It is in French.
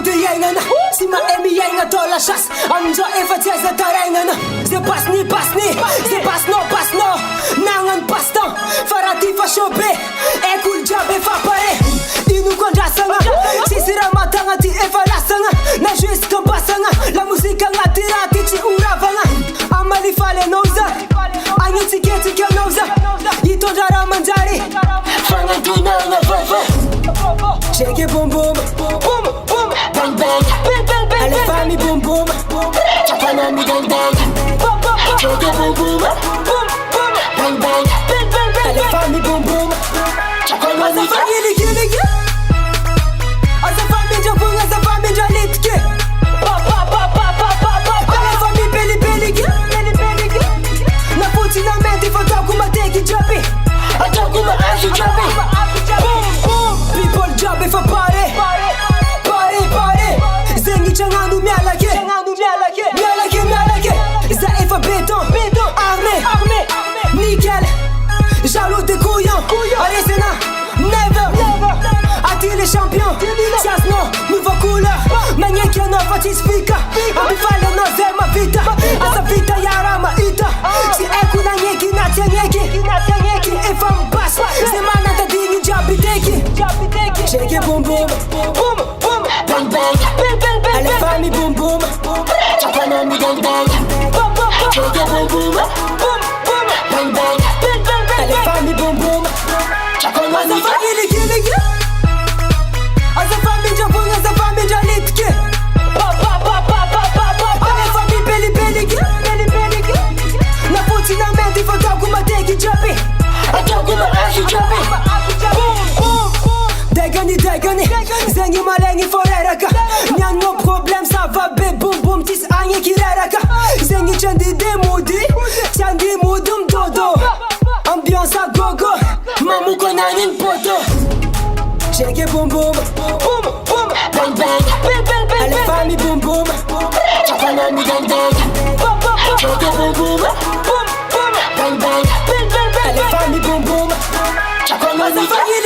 de iainana sy mahay miaigna atao la chasse amin'izao efa tsy aiza tarainana zay pasny zay pasnao nagnano pastan fa raha ty fa show be aiko olo jiaby efa pare ino koa andrasagna sisy raha matagna ty efa lasagna na juste ambasagna la mozika agnaty raha ty tsy oravagna amalifaly anao za agnetsiketsika anao za hitondra raha manjary fagnantonagna vava Shake it boom boom, boom boom, bang bang, bang bang bang. Alle fammi boom boom, chapanami gang gang. Shake it boom boom, boom boom, bang bang, bang bang bang. Alle fammi boom boom, chapanami gang gang. Asa fammi jabung, asa fammi jalitke. Alle fammi belly belly belly. Na puti na menti fotoku ma teki jabi. Ataku ma asu jabi. People job if I party Zengi changanu mialake Za if I béton Armé Nickel Jaloux des couillons Aresena Never Ati les champions Chasno Nouveau couleur Maniaque no fatisfika Abifale no zema vita Asa vita yarama ita Si eku na nyeki na nyeki If I'm bass Zemana ta dini jabi teki Shake it boom boom, boom boom, bang bang, bang bang bang. Alle fammi boom boom, chapanami gang gang. Shake it boom boom, boom boom, bang bang, bang bang bang. Alle fammi boom boom, chapanami gang gang. Asa fammi jabung, asa fammi jalitke. Alle fammi belly belly. Na puti na menti fotoku ma teki jabi. Ataku ma asu jabi. Degani Zengi malengi foreraka Nyan no problem ça va be boom boom tis anye kireraka Zengi chandi de mudum dodo Ambiance à gogo Mamu konanin poto Shake it boom boom Bang bang Alle fammi boom boom Chapanami gang gang Shake it boom boom Bang bang Alle fammi boom boom Chapanami gang